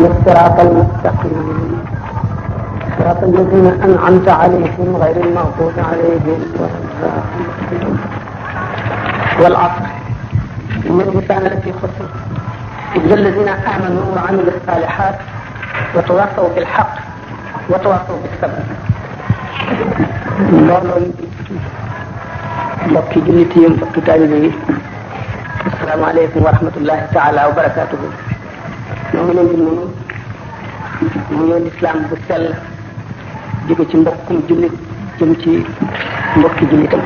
الصراط المستقيم صراط الذين أنعمت عليهم غير المغضوب عليهم ولا الضالين والعصر إن الإنسان لفي خسر إلا الذين آمنوا وعملوا الصالحات وتواصوا بالحق وتواصوا بالصبر. loolu mbokki jullit yi mbokki taalibe yi asalaamaaleykum wa rahmatullahi taala wa barakaatuhu. ñoo ngi leen di nuyu nuyoo lislaam bu sell jóge ci mbokkum jullit jëm ci mbokki jullitam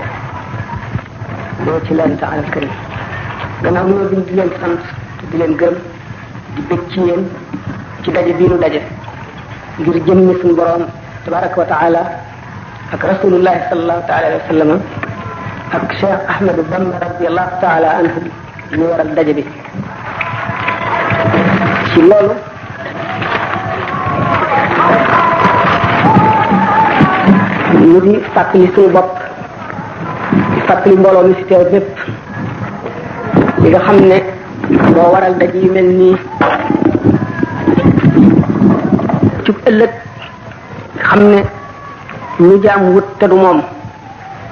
loo ci leen taala karim. gannaaw ñoo di leen sant di leen gërëm di bëgg ci yéen ci daje bii nu daje ngir jëmmi suñu borom tabaraka wa taala ak rasulullahi sallallahu taala alayhi wa sallam ak Cheikh Ahmadou Bamba radiallahu taala anhu ñu waral daje bi. ci loolu ñu di fàttali suñu bopp di fàttali mbooloo mi ci teew bépp li nga xam ne moo waral daje yu mel nii ci ëllëg xam ne ñu jaam wut te du moom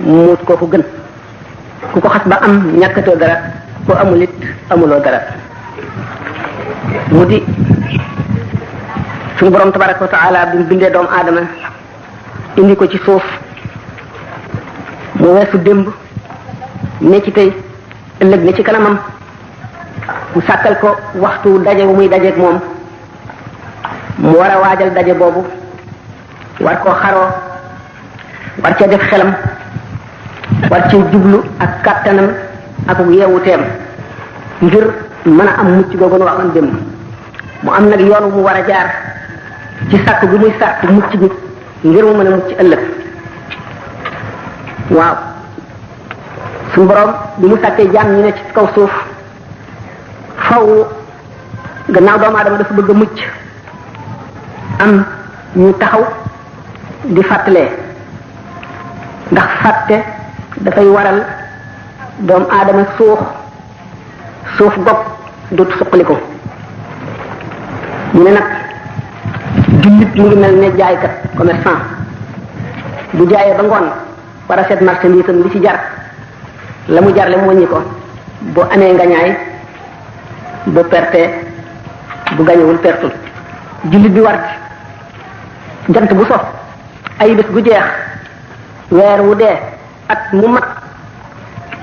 mu wut kooku gën ku ko xas ba am ñàkkatoo dara ko amul it amuloo dara. mu di suñu borom tabaraka wa taala bi mu bindee doomu aadama indi ko ci suuf mu weesu démb ne ci tey ëllëg ne ci kanamam mu sàkkal ko waxtu daje bu muy dajeeg moom mu war a waajal daje boobu war koo xaroo war cee def xelam war cee jublu ak kàttanam ak yeewuteem ngir mën a am mucc googu nu waxoon démb. mu am nag yoon mu war a jaar ci sàkk bi muy sàkk mucc bi ngir mu mën a mucc ëllëg. waaw suñu borom bi mu sàkkee jaam ñi ne ci kaw suuf faw gannaaw doomu aadama dafa bëgg a mucc am ñu taxaw di fàttalee ndax fàtte dafay waral doomu aadama suuf gopp dootu suqaliku. ñu ne nag jullit mu ngi mel ne jaaykat commerçant bu jaayee ba ngoon war a seet marchandise am li ci jar la mu jar le mu wàññi ko bu amee ngañaay bu perte bu gañewul pertul. jullit bi war jant bu so ay bés gu jeex weer wu dee at mu mat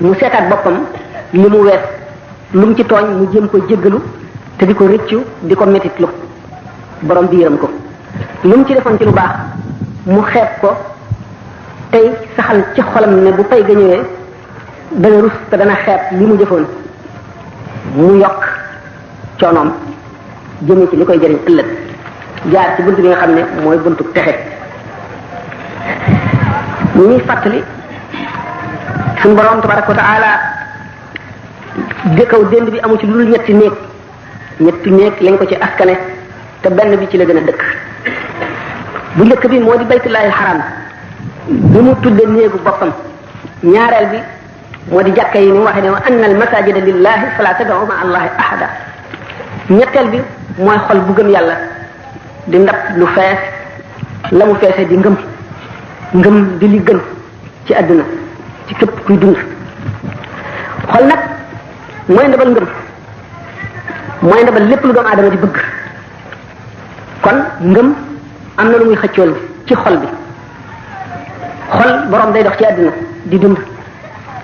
mu seetaat boppam li mu wees lu mu ci tooñ mu jéem ko jéggalu te di ko rëccu di ko metitlu borom bi yërëm ko. lu mu ci defoon ci lu baax mu xeeb ko tey saxal ci xolam ne bu pay ga ñëwee dana rus te dana xeeb li mu jëfoon mu yokk coonoom jëmee ci li koy jëriñ ëllëg jaar ci bunt bi nga xam ne mooy buntu texe. ñu ñuy fàttali suñu borom tabaraka wa taala dëkkaw dénd bi amu ci lu dul ñetti néeg lañ ko ci askane te benn bi ci la gën a dëkk. bu njëkk bi moo di baytullahil haram bi mu tudde néegu boppam. ñaareel bi moo di jàkka yi ni mu waxee ne wa anna al masajida lillahi fala tad'u ma allahi ahada. ñetteel bi mooy xol bu gëm yàlla di ndab lu fees la mu feesee di ngëm di li gën ci àdduna ci képp kuy dund. xol nag mooy ndabal ngëm mooy ndabal lépp lu doomu aadama di bëgg. kon ngëm am na lu muy xëccool ci xol bi. xol borom day dox ci àdduna di dund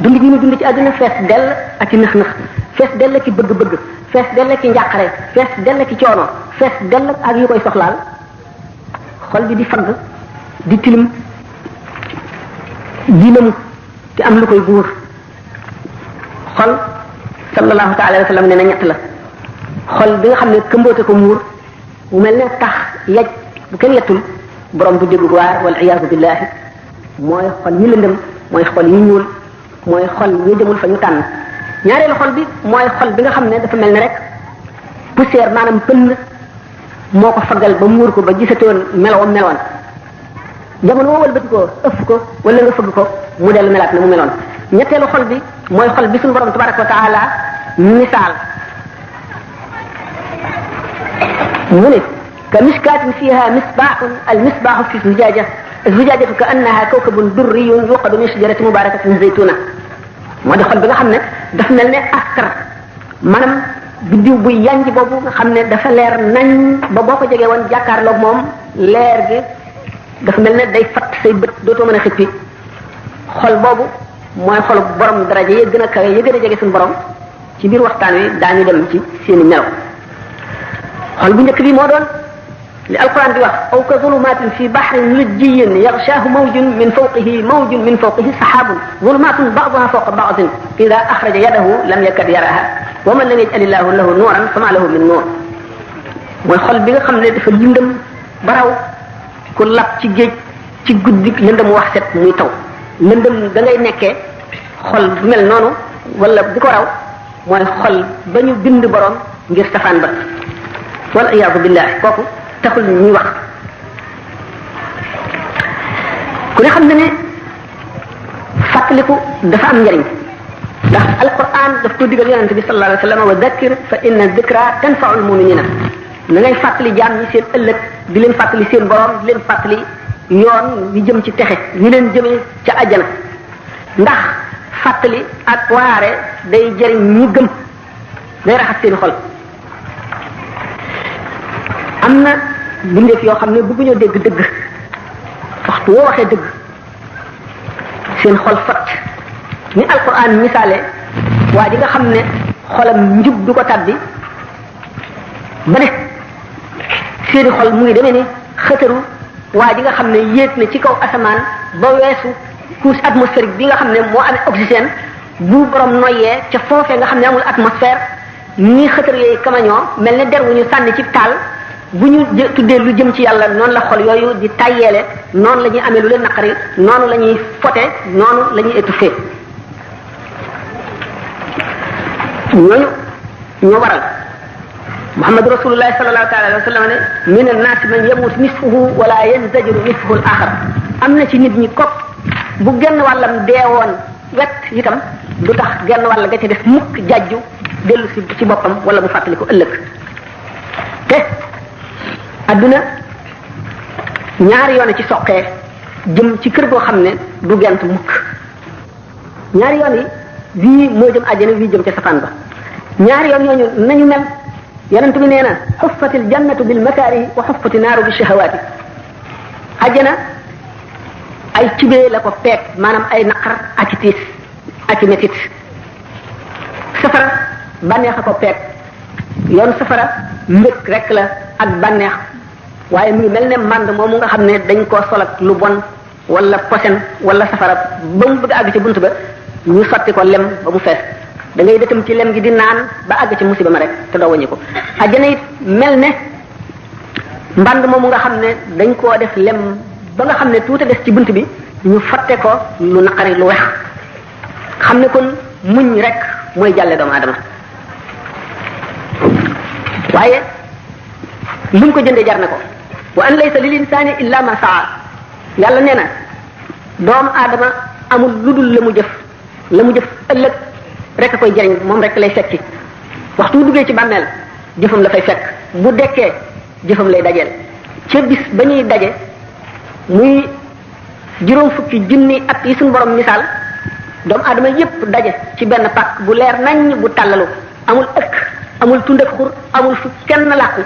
gi mu dund ci àdduna fees dell ak ci nëx-nëx fees dell ki bëgg-bëgg fees dell ki njàqare fees dell ki coono fees dell ak yu koy soxlaal. xol bi di fagg di tilim di lëmu te am lu koy buur. xol sallallahu taala wa sallam ne na ñett la. xol bi nga xam ne këmboote ko muur mu mel ne tax yaj bu kenn yettul borom du déggu waar wal iyaazu billahi. mooy xol yi lëndëm mooy xol yi ñuul mooy xol yi demul fa ñu tànn. ñaareelu xol bi mooy xol bi nga xam ne dafa mel ne rek poussière maanaam pënd moo ko faggal ba muur ko ba gisatoon meloon jamono woo wëlbati ko ëff ko wala nga fëgg ko mu dellu melaat na mu meloon. ñetteelu xol bi mooy xol bi suñu borom tabaraka wa taala misaal mu ne ka miskaatin fiha misbaaxun al misbaaxu fi zujaaja zujajatu ka annaha kawkabun durriyun yuqadu min shajarati mubarakatin zaytuna moo di xol bi nga xam ne dafa mel ne astar maanaam biddiw buy yanj boobu nga xam ne dafa leer nañ ba boo ko jegee woon jàkkaarloog moom leer gi dafa mel ne day fatt say bët dootoo mën a xippi xol boobu mooy xolu borom daraja yi gën a kawe yi gën a jege suñu borom ci biir waxtaan wi daañu dem ci seeni melo xol bu njëkk bi moo doon li alquran di wax aw ka zulumatin fi bahrin lujjiyin yaghshahu mawjun min fawqihi sahabun zulumatun ba'daha fawqa ba'din idha akhraja yadahu lam yakad yaraha wa man lam yaj'alillahu lahu nuran fama lahu min nur mooy xol bi nga xam ne dafa lëndëm baraw ku lab ci géej ci guddi lëndëm wax set muy taw lëndëm da ngay nekkee xol bu mel noonu wala di ko raw mooy xol ba ñu bind borom ngir safaan ba wal iyaadu billah kooku taxul ñuy wax ku ne xam ne ne fàttaliku dafa am njariñ ndax alquran daf ko digal yonente bi sallallahu alayhi wa sallam wa dakkir fa inna dhikra tanfa'ul mu'minina na ngay fàttali jaam ñi seen ëllëg di leen fàttali seen borom di leen fàttali yoon yi jëm ci texe yi leen jëmee ca àjjana ndax fàttali ak waare day jëriñ ñi gëm day raxas seen xol am na bindeef yoo xam ne bëgguñoo dégg dëgg waxtu woo waxee dëgg seen xol fat ni alquran misaale waa ji nga xam ne xolam njub du ko tàbbi ba ne seeni xol mu ngi demee ni xëtëru waa ji nga xam ne yéeg na ci kaw asamaan ba weesu couche atmosphérique bi nga xam ne moo amee oxygène bu borom noyyee ca foofee nga xam ne amul atmosphère ni xëtër yooyu kamañoo mel ne der wu ñu sànni ci taal bu ñu tuddee lu jëm ci yàlla noonu la xol yooyu di tayyeele noonu la ñuy amee lu leen naqari noonu la ñuy fote noonu la ñuy étouffé ñooñu ñoo waral Muhammad rasulullah sallallahu ta'ala alayhi wa sallam ne min an-nas man yamut nisfuhu wala yanzajiru nisfuhu al-akhar am na ci nit ñi kopp bu genn wàllam deewoon wet itam du tax genn wàll ga ca def mukk jajju dellu si ci boppam wala mu fàttali ko ëllëg te adduna ñaari yoon ci soqee jëm ci kër goo xam ne du gent mukk ñaari yoon yi wii moo jëm àjjana wii jëm ca safaan ba ñaari yoon yooñu nañu mel yonent bi nee na xuffatil jannatu bil makaarihi wa xuffati naaru bi shahawaati àjjana ay cibee la ko peeg maanaam ay naqar ak i tiis ak i métit safara bànneex a ko peeg yoon safara mbëg rek la ak bànneex waaye mu ngi mel ne mànd moomu nga xam ne dañ koo sol ak lu bon wala posen wala safara ba mu bëgg àgg ci bunt ba ñu sotti ko lem ba mu fees da ngay dëkkam ci lem gi di naan ba àgg ci musiba ma rek te doo wàññi ko àjjana it mel ne mbànd moomu nga xam ne dañ koo def lem ba nga xam ne tuuti des ci bunt bi ñu fatte ko lu naqari lu wex xam ne kon muñ rek mooy jàlle doomu aadama waaye luñ ko jëndee jar na ko wa an laysa lil insani illa ma saa yàlla nee na doomu aadama amul lu dul la mu jëf ëllëg rek a koy jariñ moom rek lay fekki waxtu bu duggee ci bàmmeel jëfam la fay fekk bu dekkee jëfam lay dajeel ca bis ba ñuy daje muy juróom fukki junni at yi suñu borom misaal doomu aadama yépp daje ci benn pàkk bu leer nañ bu tàllalu amul ëkk amul tund ak xur amul fu kenn làqu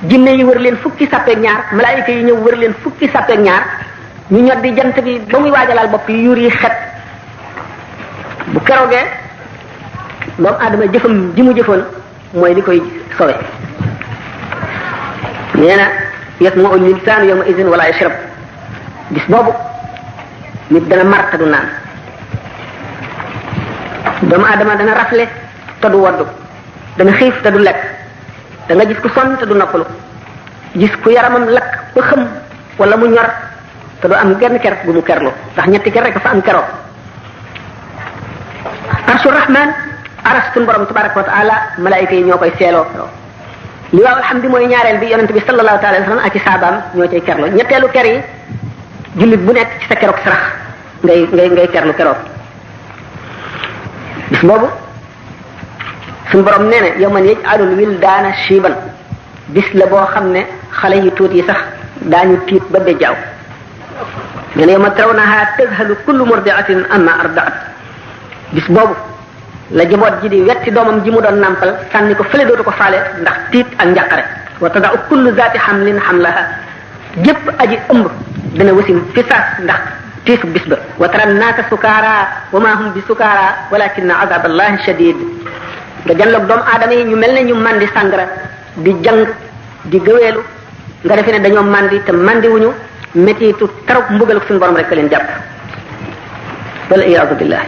jinne yi wër leen fukki sàppeek ñaar malaayika yi ñëw wër leen fukki sàppeek ñaar ñu ñot di jant bi ba muy waajalaal bopp yi yuur yi xet bu keroogee doomu aadama jëfam ji mu jëfoon mooy li koy sowe nee na yasma'u l-insaanu yawma idin wala yashrab bis boobu nit dana mar te du naan doomu aadama dana rafle te du woddu dana xiif te du lekk da nga gis ku sonn te du noppalu gis ku yaramam lakk ba xëm wala mu ñor te du am genn ker bu mu kerlu ndax ñetti ker rek fa am keroo arshu rahman aras suñu borom tabaraka wa taala malaayika yi ñoo koy seeloo li waaw alhamdi mooy ñaareel bi yonent bi sallallahu taala alayhi wa sallam ak ci saabaam ñoo cay kerlu ñetteelu ker yi jullit bu nekk ci sa keroog sarax ngay kerlu keroog bis boobu suñu borom nee na yawman yaj'alul wildaana shiiban bis la boo xam ne xale yu tuut yi sax daañu tiit ba bejjaaw nee na yawma tarawnaha tadhalu kullu murdi'atin amma arda'at bis boobu la jaboot ji di wetti doomam ji mu doon nàmpal sànni ko fële dootu ko faale ndax tiit ak njàqare wa tada'u kullu zaati hamlin hamlaha jëpp aji ëmb dana wasin fi saas ndax tiisu bis ba wa tara naasa sukaara wa ma hum bi sukaara walakinna azab allahi shadid nga janloog doomu aadama yi ñu mel ne ñu mandi sàngara di jàng di gëweelu nga defee ne dañoo mandi te mandi wuñu métitu tarub mbugal suñu borom rek leen jàpp wala iyaadu billah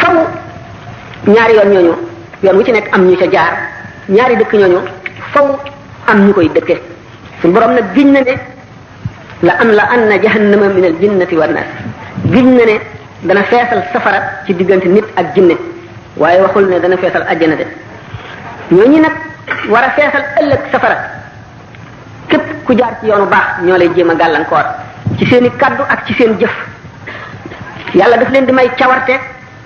faw ñaari yoon ñooñu yoon wu ci nekk am ñu ca jaar ñaari dëkk ñooñu faw am ñu koy dëkke suñu borom nag giñ na ne la am la anna jahannama min al jinnati wan nas giñ na ne dana feesal safara ci diggante nit ak jinne waaye waxul ne dana feesal àjjana de ñooñu nag war a feesal ëllëg safara képp ku jaar ci yoonu baax ñoo lay jéem a gàllankoor ci seen i kaddu ak ci seen jëf yàlla daf leen di may cawarte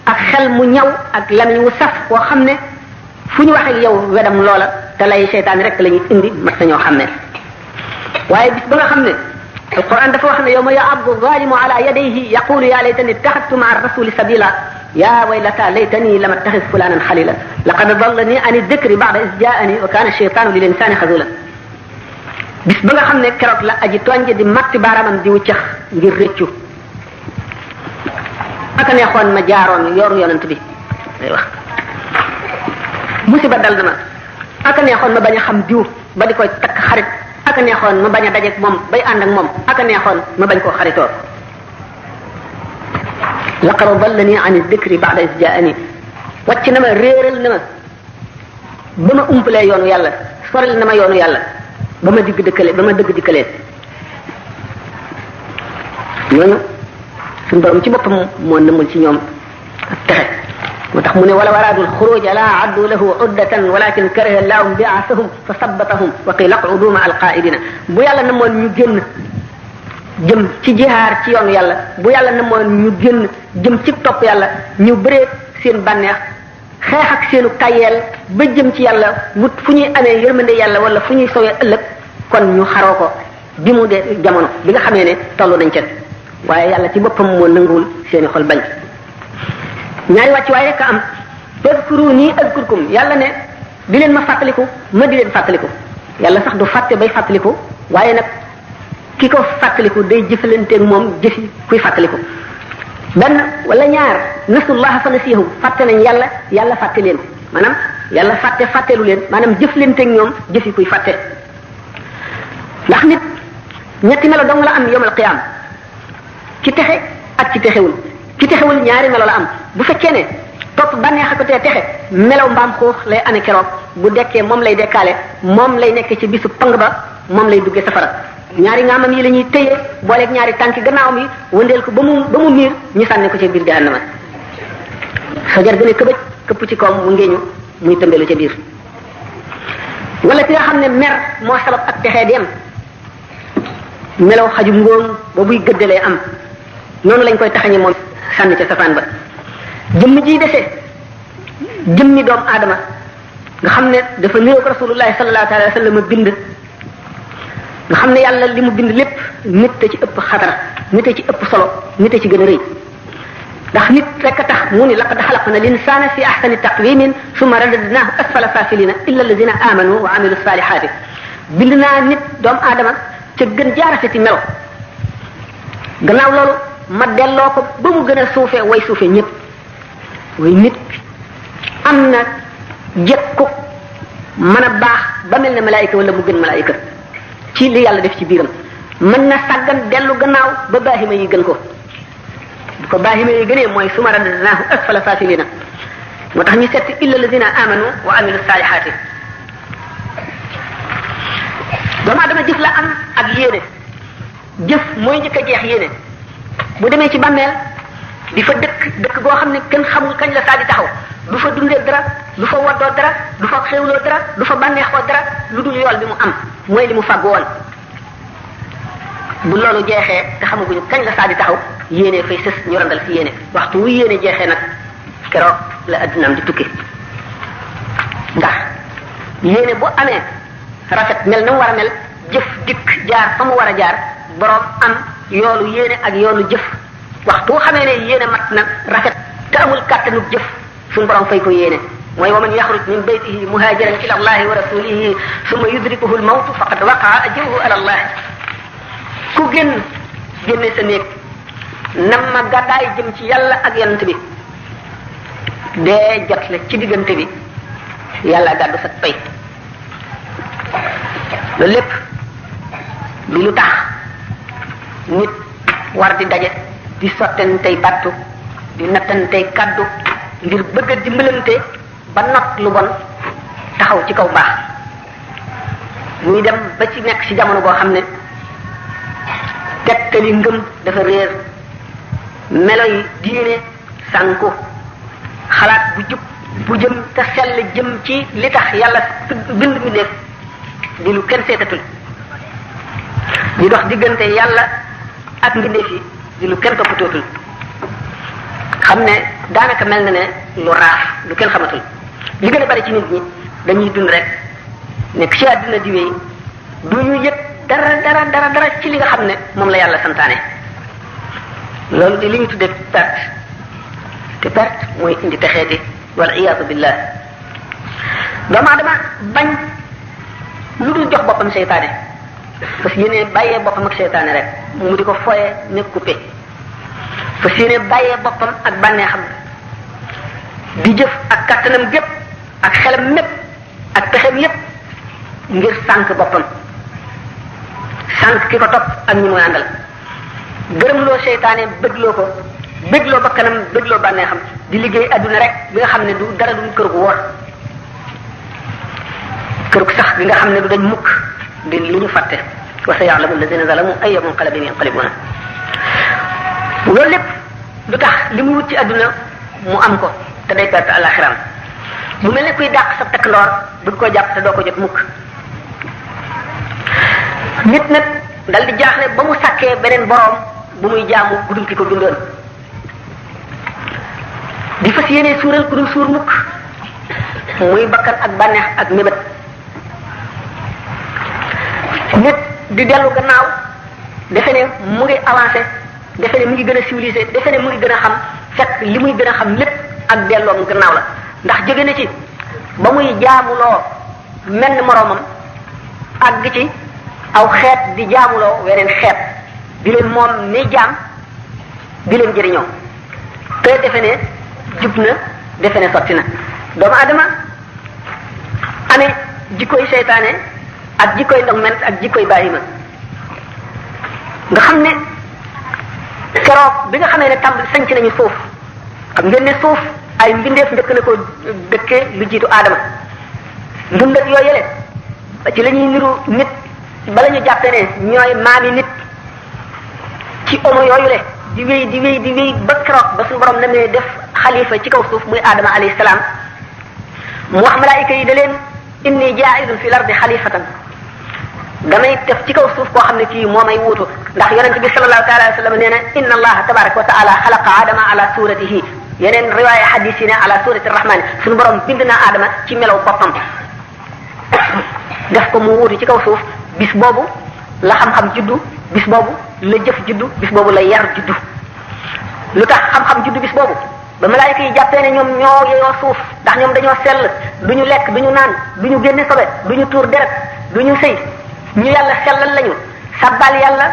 ak xel mu ñaw ak lamiñ wu saf koo xam ne fu ñu wax ak yow wedam loola te lay seytaane rek la ñuy indi mat sa ñoo xam ne waaye bis ba nga xam ne alquran dafa wax ne yawma ya'addu zalimu ala yadayhi yaqulu ya laytani ittakhadtu ma'a ar-rasuli sabila ya waylata laytani lam attakhidh fulanan khalilan laqad dallani an ad-dhikri ba'da idh ja'ani wa kana ash-shaytanu lil insani khazula bis ba nga xam ne keroog la aji tooñ di matti baaraamam di wuccax ngir rëccu aka neexoon ma jaaroon yoonu yonent bi day wax musiba dal dama aka neexoon ma bañ a xam diw ba di koy takk xarit aka neexoon ma bañ a dajeek moom bay ànd ak moom aka neexoon ma bañ koo xaritoo laqad dallani an ad-dhikri ba'da idh ja'ani wàcc na ma réeral na ma ba ma umpalee yoonu yàlla soril na ma yoonu yàlla ba ma dëgg dikkalee ñooñu suñu borom ci boppam moo nëmul ci ñoom ak texe moo tax mu ne wala waraadul xuruj la addu lahu uddatan walakin kariha allahum bi'athahum fa sabbatahum wa qila qudu ma alqaidina bu yàlla namoon ñu génn jëm ci jihaar ci yoonu yàlla bu yàlla namoon ñu génn jëm ci topp yàlla ñu bëree seen bànneex xeex ak seenu tayeel ba jëm ci yàlla wut fu ñuy amee yërmande yàlla wala fu ñuy sowee ëllëg kon ñu xaroo ko bi mu dee jamono bi nga xamee ne tollu nañ ca waaye yàlla ci boppam moo nanguwul seeni xol bañ ñaari wàcc waaye rek a am tadkuruni azkurkum yàlla ne di leen ma fàttaliku ma di leen fàttaliku yàlla sax du fàtte bay fàttaliku waaye nag ki ko fàttaliku day jëfalanteeg moom jëfi kuy fàttaliku benn wala ñaar nasullaha fa nasiyahum fàtte nañ yàlla yàlla fàtte leen maanaam yàlla fàttelu leen maanaam jëflanteeg ñoom jëfi kuy fàtte ndax nit ñetti melo dong la am yawmal qiyaam ci texe ak ci texewul ki texewul ñaari melo la am bu fekkee ne topp bànneex a ko tee texe melaw mbaam xuux lay amee keroog bu dekkee moom lay dekkaale moom lay nekk ci bisu pang ba moom lay duggee safara ñaari ngaamam yi la ñuy téye booleeg ñaari tànki gannaawam yi wëndeel ko ba mu miir ñu sànni ko ca biir jahannama fajar gën a këbëj këpp ci kawam mu ngeeñu muy tëmbelu ca biir wala ki nga xam ne mer moo sabab ak texee di am melaw xajum ngóom ba buy gëddalee am noonu lañ koy taxañe moom sànni ca safaan ba jëmm ji desee jëmmi doomu aadama nga xam ne dafa niroog rasulullahi sallallahu alayhi wa sallam bind nga xam ne yàlla li mu bind lépp nit a ci ëpp xatara nit a ci ëpp solo nit a ci gën a rëy ndax nit rek a tax mu ni laqad xalaqna linsaana fi ahsani taqwimin summa radadnaahu asfala safilina illa alladina amanu wa amilu salihati bind naa nit doomu aadama ca gën jaarafeti melo gannaaw loolu ma delloo ko ba mu gën a suufee way suufee ñëpp way nit am na jekku mën a baax ba mel ne malaayika wala mu gën malaayika ci li yàlla def ci biiram mën na sàggan dellu gannaaw ba baahima yi gën ko bu ko baahima yi gënee mooy suma radadnaahu asfala saafilina moo tax ñu seet illa alladina amanu wa amilu saalihaati doomu aadama jëf la am ak yéene jëf mooy njëkk a jeex yéene bu demee ci bàmmeel di fa dëkk goo xam ne kenn xamul kañ la saa di taxaw du fa dundee dara du fa woddoo dara du fa xewloo dara du fa bànneexoo dara lu dul yool bi mu am mooy li mu fàgg woon bu loolu jeexee te xamaguñu kañ la saa di taxaw yéene fay sës ñu randal fi yéene waxtu wu yéene jeexee nag keroog la addinaam di tukki ndax yéene bu amee rafet mel na mu war a mel jëf dikk jaar fa mu war a jaar borom am yoolu yéene ak yoolu jëf waxtu xamee ne yéene mat na rafet te amul kàttanu jëf suñu borom fay ko yéene mooy wa man yaxruj min baytihi muhajiran ila allahi wa rasulihi summa yudrikuhu al mawtu faqad waqaa ajruhu ala allah ku génne sa néeg nam ma gàddaay jëm ci yàlla ak yonent bi dee jot la ci diggante bi yàlla gàddu sa pay loolu lépp li lu tax nit war di daje di sottantey battu di nattantey kaddu ngir bëgg a dimbalante ba not lu bon taxaw ci kaw baax muy dem ba ci nekk ci jamono boo xam ne tegtali ngëm dafa réer melo yi diine sànku xalaat bu jub bu jëm te sell jëm ci li tax yàlla bind mi nekk di lu kenn seetatul di dox diggante yàlla ak mbindeef yi di lu kenn toppatootul xam ne daanaka mel na ne lu raaf lu kenn xamatul li gën a bari ci nit ñi dañuy dund rek nekk ci àdduna di wéy du ñu yëg dara ci li nga xam ne moom la yàlla santaane loolu di li ñu tuddee perte te perte mooy indi texeeti wal iyaadu billah doomu aadama bañ lu dul jox boppam seytaane parce que yéene bàyyee boppam ak seytaane rek mu di ko foye ne coupé parce que yéene bàyyee boppam ak bànneexam di jëf ak kattanam gépp ak xelam mépp ak pexem yépp ngir sànk boppam sànk ki ko topp ak ñi muy àndal gërëmloo seytaane bëggloo ko bëggloo bakkanam bëggloo bànneexam di liggéey adduna rek bi nga xam ne du dara du kër gu wóor kër gu sax bi nga xam ne du dañ mukk di lu ñu fàtte wa sa ya'lamu alladhina zalamu ayya munqalabin yanqalibuna loolu lépp lu tax li muy wut ci adduna mu am ko te day perte àllaxiram mu mel ne kuy dàq sa takk ndoor bëgg koo jàpp te doo ko jot mukk nit nag dal di jaaxle ba mu sàkkee beneen boroom bu muy jaamu gudul ki ko dundoon di fas yéene suural ku dul suur mukk muy bakkan ak bànneex ak mébét nit di dellu gannaaw defe ne mu ngi avancé defe ne mu ngi gën a civilisé defe ne mu ngi gën a xam fekk li muy gën a xam lépp ak delloom gannaaw la ndax jóge na ci ba muy jaamuloo menn moroomam àgg ci aw xeet di jaamuloo weneen xeet di leen moom ni jaam di leen jëriñoo te defe ne jub na defe ne sotti na doomu adama amee jikkoy seytaane ak jikkoy ndogment ak jikkoy baahima nga xam ne keroog bi nga xamee ne tàmbali sanc nañu suuf xam ngeen ne suuf ay mbindeef njëkk na ko dëkkee lu jiitu aadama ndundat yoo yële ci la ñuy niru nit bala ñu jàppe ne ñooy maami nit ci homo yooyu le di wéy ba keroog ba suñu borom na ne def xalifa ci kaw suuf muy aadama alayhi salaam mu wax malaayika yi da leen inni jaa'ilun fil ardi xalifatan damay def ci kaw suuf koo xam ne kii moo may wuutu ndax yonente bi sallallahu taala alayhi wa sallam nee na inna allaha tabaraka wa taala xalaqa aadama ala suratihi yeneen riwaaya hadis yi ne ala surati rahmani suñu borom bind na aadama ci melaw boppam def ko mu wuutu ci kaw suuf bis boobu la xam-xam juddu bis boobu la jëf juddu bis boobu la yar juddu lu tax xam-xam juddu bis boobu ba malaayika yi jàppee ne ñoom ñoo yeyoo suuf ndax ñoom dañoo sell du ñu lekk du ñu naan du ñu génne sobe du ñu tuur deret du ñu sëy ñu yàlla sellal lañu sabbal yàlla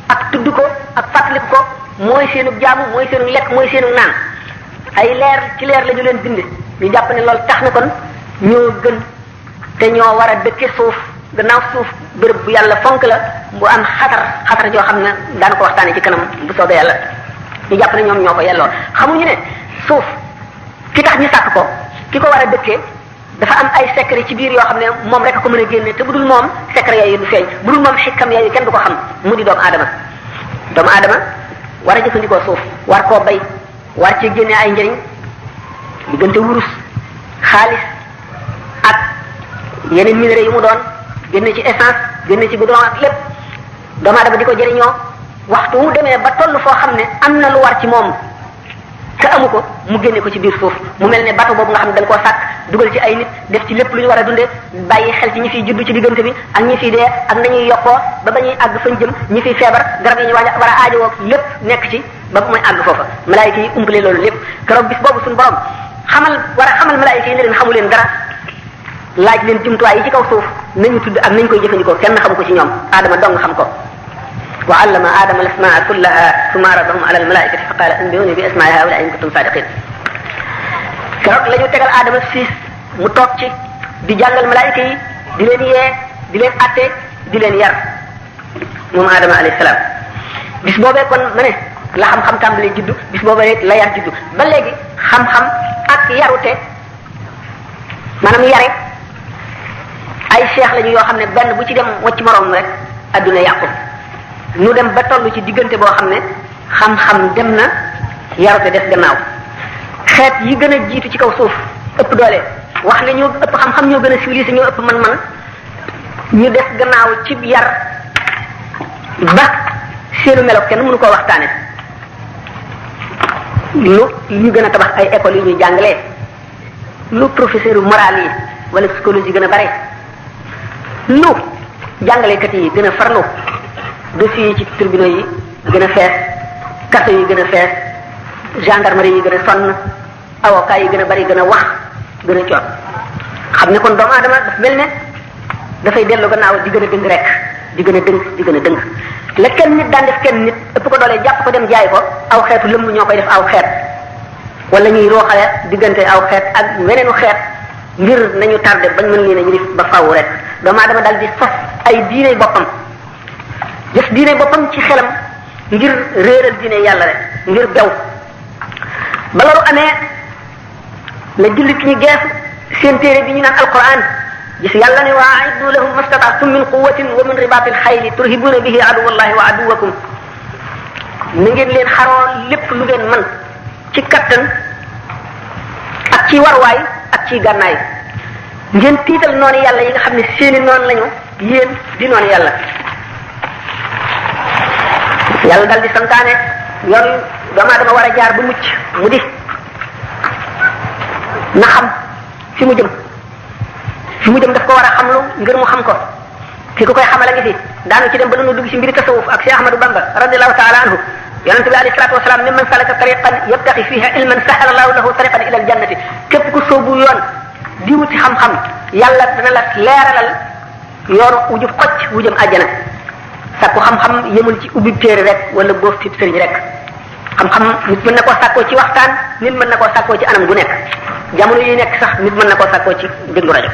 ak tudd ko ak fàttaliku ko mooy seenu jaamu mooy seenu lekk mooy seenu naan ay leer ci leer la ñu leen bind ñu jàpp ne loolu tax na kon ñoo gën te ñoo war a dëkke suuf gannaaw suuf bërëb bu yàlla fonk la bu am xatar joo xam ne daan ko waxtaane ci kanam bu soobee yàlla ñu jàpp ne ñoom ñoo ko yelloo xamuñu ne suuf ki tax ñu sàkk ko ki ko war a dëkkee dafa am ay secret ci biir yoo xam ne moom rek a ko mën a génne te bu dul moom secret yooyu du feeñ bu dul moom xikkam yooyu kenn du ko xam mu di doomu aadama war a jëfandikoo suuf war koo bay war ci génne ay njëriñ diggante wurus xaalis ak yeneen minerais yu mu doon génne ci essence génne ci goudron ak lépp doomu aadama di ko jëriñoo waxtu wu demee ba toll foo xam ne am na lu war ci moom te amu ko mu génne ko ci biir suuf mu mel ne bateau boobu nga xam ne dañ koo sàkk dugal ci ay nit def ci lépp lu ñu war a dundee bàyyi xel ci ñi fiy juddu ci diggante bi ak ñi fiy dee ak nañuy yokkoo ba ba ñuy àgg fañ jëm ñi fiy feebar garab yi ñu war a aajowoo lépp nekk ci ba muy àgg foofa malaayika yi umpale loolu lépp keroog bis boobu suñu borom war a xamal malaayika yi ne leen xamu leen dara laaj leen jumtuwaay yi ci kaw suuf nañu tudd ak nañ koy jëfandikoo kenn xamu ko ci ñoom Adama dong xam ko wa allama Adama al-asmaa kullaha thumma aradahum ala al-malaa'ikati fa qaala anbi'uunii bi asmaa'i haa'ulaa'i in kuntum saadiqiin keroog la ñu tegal Adama siis mu toog ci di jàngal malaayika yi di leen yee di leen atte di leen yar moom Adama alayhi salaam bis boobee kon ma ne la xam-xam tàmbalee juddu bis boobee la yar juddu ba léegi xam-xam ak yarute maanaam yare ay cheikh lañu yoo xam ne benn bu ci dem wacc moroom rek adduna yàqu nu dem ba toll ci diggante boo xam ne xam-xam dem na yarute des gannaaw xeet yi gën a jiitu ci kaw suuf ëpp doole wax ne ñoo ëpp xam-xam ñoo gën a civilisé ñoo ëpp man-man ñu des gannaaw ci yar ba seenu melo kenn mënu koo waxtaane lu ñu gën a tabax ay écoles yu ñuy jàngalee lu professeur moral yi wala psychologie gën a bare lu jàngalekat yi gën a farlu dossiers yi ci tribunaux yi gën a fees kaso yi gën a fees gendarmerie yi gën a sonn avocat yi gën a bari gën a wax gën a coot xam ne kon doomu aadama daf mel ne dafay dellu gannaaw di gën a dëng rek di gën a dëng di gën a dëng la kenn nit daan def kenn nit ëpp ko doole jàpp ko dem jaay ko aw xeetu lëmm ñoo koy def aw xeet wala ñuy rooxale diggante aw xeet ak weneenu xeet ngir nañu tardé bañ mën leen a yilif ba faaw rek doomu aadama daal di sos ay diine boppam def diine boppam ci xelam ngir réeral diine yàlla rek ngir bew ba loolu amee la jullit ñi geesu seen téere bi ñu naan alquran gis yàlla ne wa a'iddu lahum mastata'tum min quwwatin wa min ribatil xayli turhibuna bihi aduwallahi wa aduwakum na ngeen leen xaroo lépp lu ngeen mën ci kattan ak ci warwaay ak ci gànnaay ngeen tiital noonu yàlla yi nga xam ne seeni noonu lañu yéen di noonu yàlla yàlla dal di santaane yoon doomu aadama war a jaar bu mucc mu di na xam fi mu jëm daf ko war a xamlu ngir mu xam ko fi ku koy xamal a ngi fi daanu ci dem ba nu dugg ci mbiri tasawuf ak Cheikh Ahmadou Bamba radiyallahu ta'ala anhu yonente bi alayhi salatu wasalaam ne man salaka tariqan yabtaqi fiha ilman sahala Allahu lahu tariqan ila aljannati képp ku soobu yoon di wuti xam-xam yàlla dana la leeralal yoonu wu jub xocc wu jëm àjjana sàkku xam-xam yemul ci ubbi téere rek wala boof ci sëriñ rek xam-xam nit mën na koo sàkkoo ci waxtaan nit mën na koo sàkkoo ci anam gu nekk jamono yi nekk sax nit mën na koo sàkkoo ci déglu rajo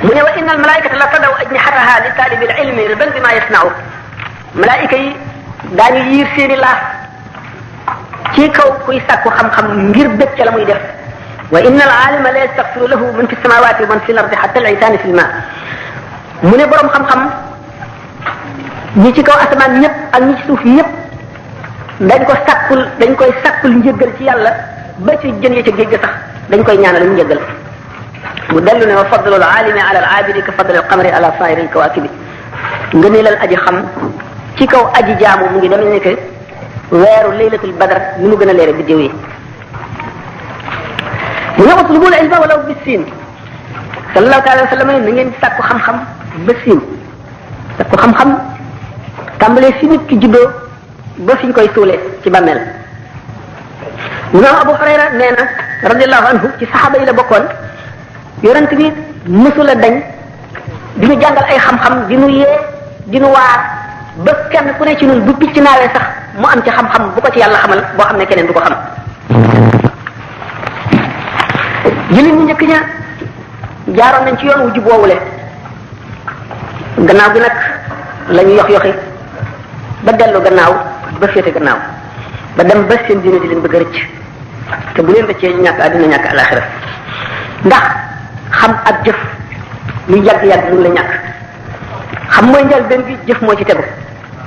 mu ne wa inna al malaikata la tadaw ajnihataha li talibil ilmi ridan bima yasna'u malaayika yi daañu yiir seeni laaf ci kaw kuy sàkku xam-xam ngir bëgg ca la muy def wa inna al alima la yastaghfiru lahu man fi samawati wa man fi al ardi hatta al insani fi al ma mu ne borom xam-xam ñi ci kaw asamaan ñëpp ak ñi ci suuf ñëpp dañ koy sàkkul njëggal ci yàlla ba ci jën yi ca géej ga sax dañ koy ñaanal ñu njëggal mu dellu ne wa fadlul alimi ala al abidi ka fadlil qamari ala sairil kawakibi ngëneelal aji xam ci kaw aji jaamu mu ngi dem ne que weeru laylatul badar ni mu gën a leere biddew yi mu ne utlubul ilma walaw bis siin sallallahu taala wa sallam na ngeen sàkku xam-xam ba siin sàkku xam-xam tàmbalee fi nit ki juddoo ba fi ñu koy suulee ci bàmmeel mu ne Abu Hurayra nee na radiyallahu anhu ci saxaaba yi la bokkoon yonent bi mësula dañ di ñu jàngal ay xam-xam di ñu yee di ñu waar ba kenn ku ne ci ñun bu picc naawee sax mu am ci xam-xam bu ko ci yàlla xamal boo xam ne keneen du ko xam jullit ñu njëkk ña jaaroon nañ ci yoon wu jub woowule gannaaw gi nag la ñu yoxi ba dellu gannaaw ba féete gannaaw ba dem ba seen diine di leen bëgg a rëcc te bu leen rëccee ñu ñàkk àddina ñàkk alaxira ndax xam ak jëf lu yàgg-yàgg mun la ñàkk xam mooy njël benn bi jëf moo ci tegu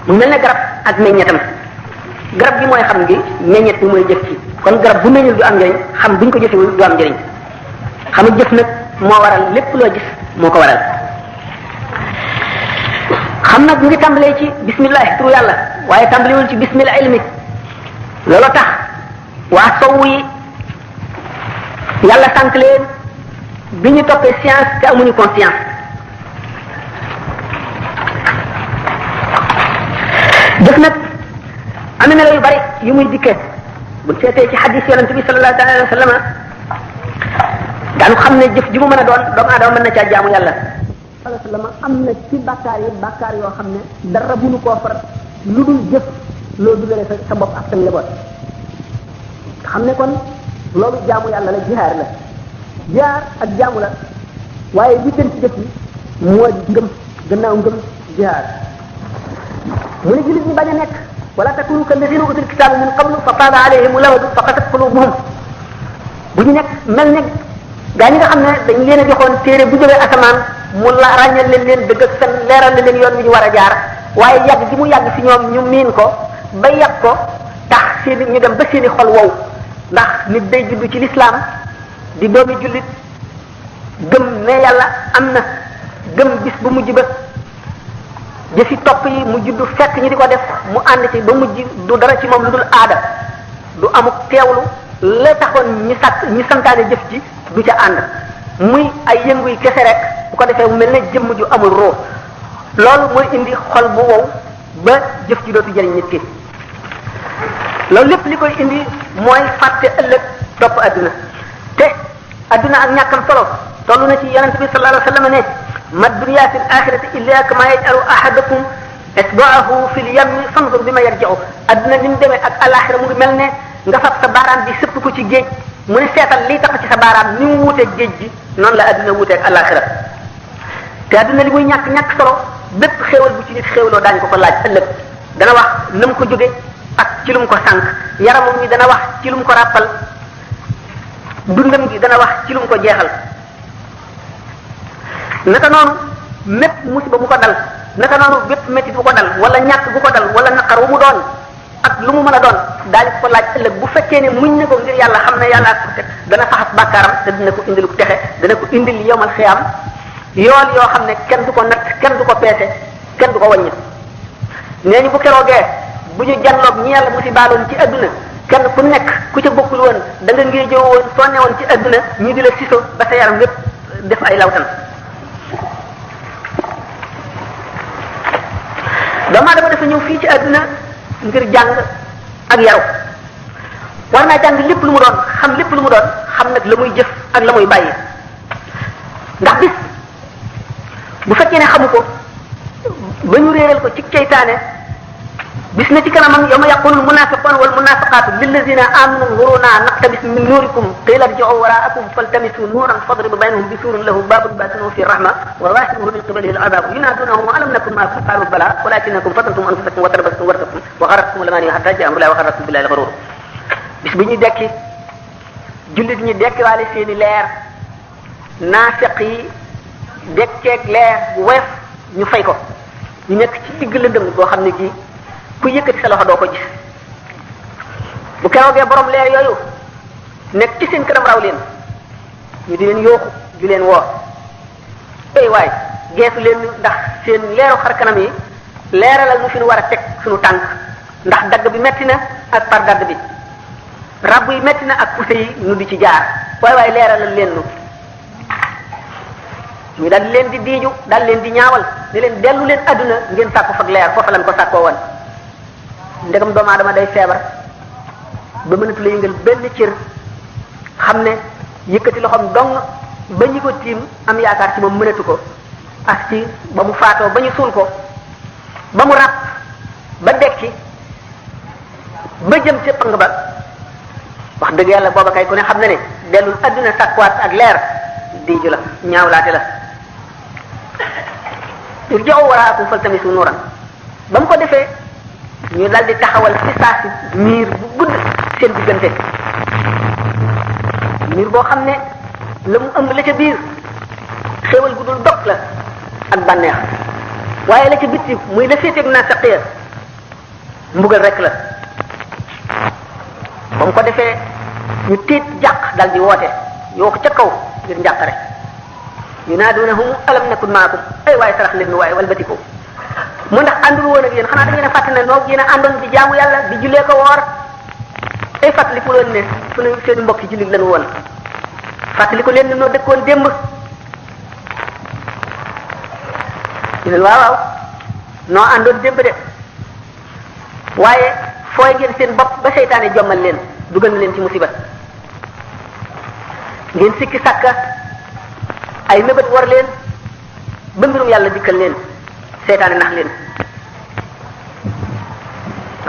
mu mel ne garab ak meññetam garab gi mooy xam gi meññet bi mooy jëf ci kon garab bu meññul du am njëriñ xam buñ ko jëfewul du am njëriñ xam ak jëf nag moo waral lépp loo gis moo ko waral xam nag mu ngi tàmbalee ci bismillah turu yàlla waaye tàmbalewul ci bismillah ilmi looloo tax waa sowu yi yàlla sant leen bi ñu toppee science te amuñu conscience def nag am na la yu bari yu muy dikkee bu seetee ci xadis yonente bi sallallahu alayhi wa sallam daanu xam ne jëf ji mu mën a doon doomu aadama mën na caa jaamu yàlla sallallahu alayhi wa sallam am na ci bàkkaar yoo xam ne dara bunu koo far lu dul jëf loo dugale sa bopp ak sa njaboot xam ne kon loolu jaamu yàlla la jihaar la jihaar ak jaamu la waaye li gën ci jëf yi moo di ngëm gannaaw ngëm jihaar mu ne jullit ñi bañ a nekk wala takunu kalladina utul kitaaba min qablu fa taaba alayhim lawadu fa qasat qulubuhum bu ñu nekk mel ne gaa ñi nga xam ne dañ leen a joxoon téere bu jógee asamaan mu la ràññal leen dëgg ak fen leeral leen yoon wi ñu war a jaar waaye yàgg gi mu yàgg ci ñoom ñu miin ko ba yàgg ko tax seeni ñu dem ba seeni xol wow ndax nit day juddu ci lislaam di doomi jullit gëm ne yàlla am na gëm bis bu mujj ba jëfi topp yi mu juddu fekk ñi di ko def mu ànd ci ba mujj du dara ci moom lu dul aada du amuk teewlu la taxoon ñi santaane jëf ji du ca ànd muy ay yëngu yi kese rek bu ko defee mu mel ne jëmm ju amul roo loolu mooy indi xol bu wow ba jëf ji dootu jëriñ nit ki loolu lépp li koy indi mooy fàtte ëllëg topp adduna te adduna ak ñàkkam solo toll na ci yonente bi sallallahu alayhi wa sallam ne ma dunya fi l-axirati illa kama yaj'alu ahadakum isba'ahu fi l-yammi fanzur bima yarji'u adduna ni mu demee ak alaxira mu ngi mel ne nga fab sa baaraam bi sëpp ko ci géej mu ne seetal lii tax ci sa baaraam ni mu wuuteeg géej gi noonu la adduna wuuteeg alaxira te adduna li muy ñàkk solo bépp xéewal bu ci nit xéewaloo daañu ko laaj ëllëg dana wax na mu ko jóge ak ci lu mu ko sànq yaramam mi dana wax ci lu mu ko ràppal dundam gi dana wax ci lu mu ko jeexal naka noonu mépp musiba bu ko dal naka noonu bépp métti bu ko dal wala ñàkk bu ko dal wala naqar wu mu doon ak lu mu mën a doon daal di ko laaj ëllëg bu fekkee ne muñ na ko ngir yàlla xam ne yàlla ko teg dana faxas bàkkaaram te dina ko indil texe dana ko indil yowmal xiyaam yoon yoo xam ne kenn du ko natt kenn du ko peese kenn du ko wàññi nee ñu bu keroogee bu ñu janloog ñi yàlla musibaaloon ci adduna kenn ku nekk ku ca bokkul woon da nga ngir jëw woon soo newoon ci adduna ñu di la siso ba sa yaram lépp def ay lawtan doomu aadama dafa ñëw fii ci adduna ngir jàng ak yaru war naa jàng lépp lu mu doon xam lépp lu mu doon xam nag la muy jëf ak la muy bàyyi ndax bis bu fekkee ne xamu ko ba ñu réeral ko ci ceytaane bis na ci kanamam yawma yaqulu munafiquna wal munafiqatu lillazina amanu nuruna naqtabis min nurikum qila irji'u wara'akum faltamisu nuran fadribu baynahum bisurin lahu babun batinuhu fi rahma wa zahiruhu min qibalihi al'adab yunadunahum alam nakum ma'akum qalu bala walakinakum fatantum anfusakum wa tarabastum wartabtum wa gharratkum al-amani hatta ja'a amrullahi wa gharrakum billahi al-ghurur bis bu ñuy dekki jullit ñi dekkiwaale seeni leer naafiq yi dekkeeg leer bu woyof ñu fay ko ñu nekk ci digg lëndëm boo xam ne gii ku yëkkati sa loxo doo ko gis bu keroogee borom leer yooyu nekk ci seen kanam raw leen ñu di leen yooxu di leen woo ay waay geesu leen ndax seen leeru xar kanam yi leeralal mu fi nu war a teg suñu tànk ndax dagg bi metti na ak par dagg bi rabb yi metti na ak poussé yi nu di ci jaar waay waay leeralal leen nu ñu daal di leen di diiju daal leen di ñaawal ne leen dellu leen adduna ngeen sàkku fag leer foofa lañ ko sàkkoo woon ndegam doomu aadama day feebar ba mënatu la yëngal benn cër xam ne yëkkati loxoom dong ba ñu ko tiim am yaakaar ci moom mënatu ko ak ci ba mu faatoo ba ñu suul ko ba mu ràpp ba dekki ba jëm ci pang ba wax dëgg yàlla booba kay ku ne xam na ne dellul adduna sàkkuwaat ak leer diiju la ñaawlaate la irji'u wara'akum faltamisu nuran ba mu ko defee ñu dal di taxawal ci saa si miir bu gudd seen diggante miir boo xam ne la mu ëmb la ca biir xéewal gu dul dog la ak bànneex waaye la ca bitti muy la féeteeg naafiq mbugal rek la ba mu ko defee ñu tiit jàq dal di woote yoo ko ca kaw ngir njàqare yunaadunahum alam nakun maakum ay waaye sarax leen nu waaye walbatiku mu ndax àndul woon ak yéen xanaa da ngeen a fàtte ne noog yéen a àndoon di jaamu yàlla di jullee ko woor ay fàttaliku loon ne fu ne seen mbokki jullit lañu woon fàttaliku leen ne noo dëkkoon démb ñu ne waaw noo àndoon démb de waaye fooy ngeen seen bopp ba seytaane jommal leen dugal na leen ci musiba ngeen sikki sàkka ay mébét war leen ba mbirum yàlla dikkal leen seytaane nax leen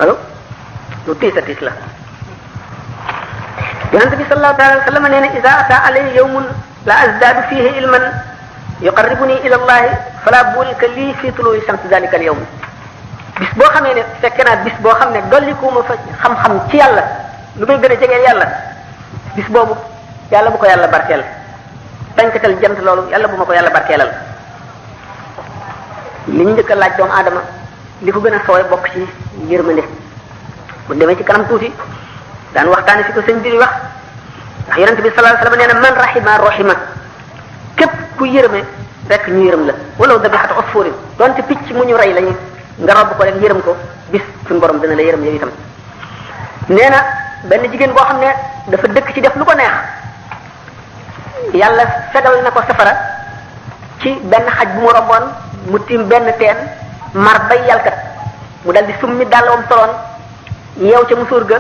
allo lu tiis a tiis la yonente bi sallallahu taala wa sallam nee na ida ata alay yawmun la azdaadu fihi ilman yuqarribuni ila allahi fala bulika lii fi tuluyi shams dalika al yawm bis boo xamee ne fekke naa bis boo xam ne dollikuuma fa xam-xam ci yàlla lu may gën a jegeel yàlla bis boobu yàlla bu ko yàlla barkeel penkatal jant loolu yàlla bu ma ko yàlla barkeelal li ñu njëkk a laaj doomu aadama li ko gën a sooy bokk ci yërmande bu demee ci kanam tuuti daan waxtaane fi ko sëñ bi wax ndax yonente bi sallallahu alayhi wasallam nee na man rahima rahima képp ku yërëme rek ñu yërëm la wala dabihatu usfurin donte picc mu ñu rey lañu nga robb ko rek yërëm ko bis suñu borom dina la yërëm yow itam nee na benn jigéen boo xam ne dafa dëkk ci def lu ko neex yàlla fegal na ko safara ci benn xaj bu mu romboon mu tiim benn teen mar bay yalkat mu dal di summi dàllawam soloon yeew ca musóor ga